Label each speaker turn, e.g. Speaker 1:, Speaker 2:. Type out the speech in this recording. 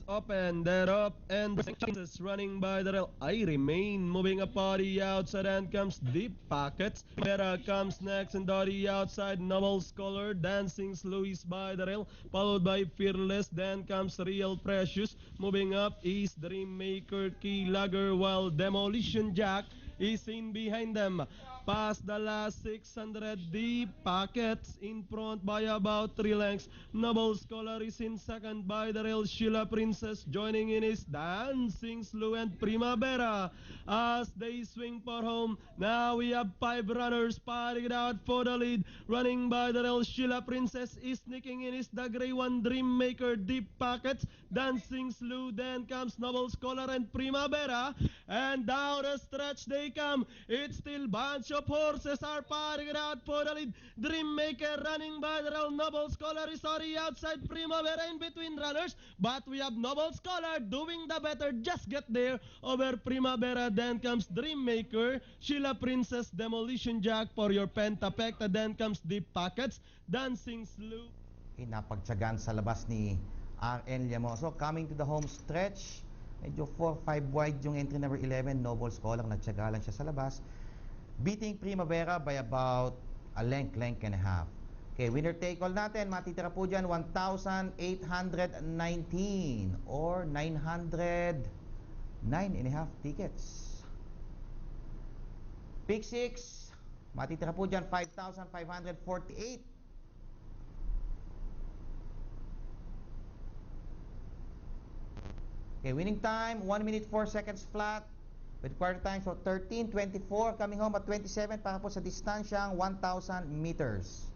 Speaker 1: gates open, they're up, and the chances running by the rail. I remain moving up on the outside, and comes Deep Pockets. Mera comes next, and on the outside, Noble Scholar, Dancing Louis by the rail, followed by Fearless. Then comes Real Precious. Moving up is Dream Maker, Key Lugger, while Demolition Jack is in behind them. Past the last 600, Deep Pockets in front by about 3 lengths. Noble Scholar is in second by the rail. Sheila Princess joining in is Dancing Slow and Primavera as they swing for home. Now we have 5 runners fighting it out for the lead. Running by the rail, Sheila Princess is sneaking in is the gray one, Dream Maker, Deep Pockets, Dancing Slow. Then comes Noble Scholar and Primavera, and down the stretch they come. It's still bunch of horses are fighting it out for the lead. Dream Maker running by the rail. Noble Scholar is on the outside. Primavera in between runners, but we have Noble Scholar doing the better. Just get there over Primavera. Then comes Dream Maker, Sheila Princess, Demolition Jack for your Pentapecta. Then comes Deep Pockets, Dancing Slow.
Speaker 2: Napagtsagaan sa labas ni RN Llamoso. Coming to the home stretch, medyo 4-5 wide yung entry number 11, Noble Scholar. Nagtsaga lang siya sa labas, beating Primavera by about a length and a half. Okay, winner take all natin, matitira po dyan 1,819 or 909 and a half tickets. Pick 6, matitira po dyan 5,548. Okay, winning time 1 minute 4 seconds flat with quarter time, so 13:24, coming home at 27 para po sa distansyang 1,000 meters.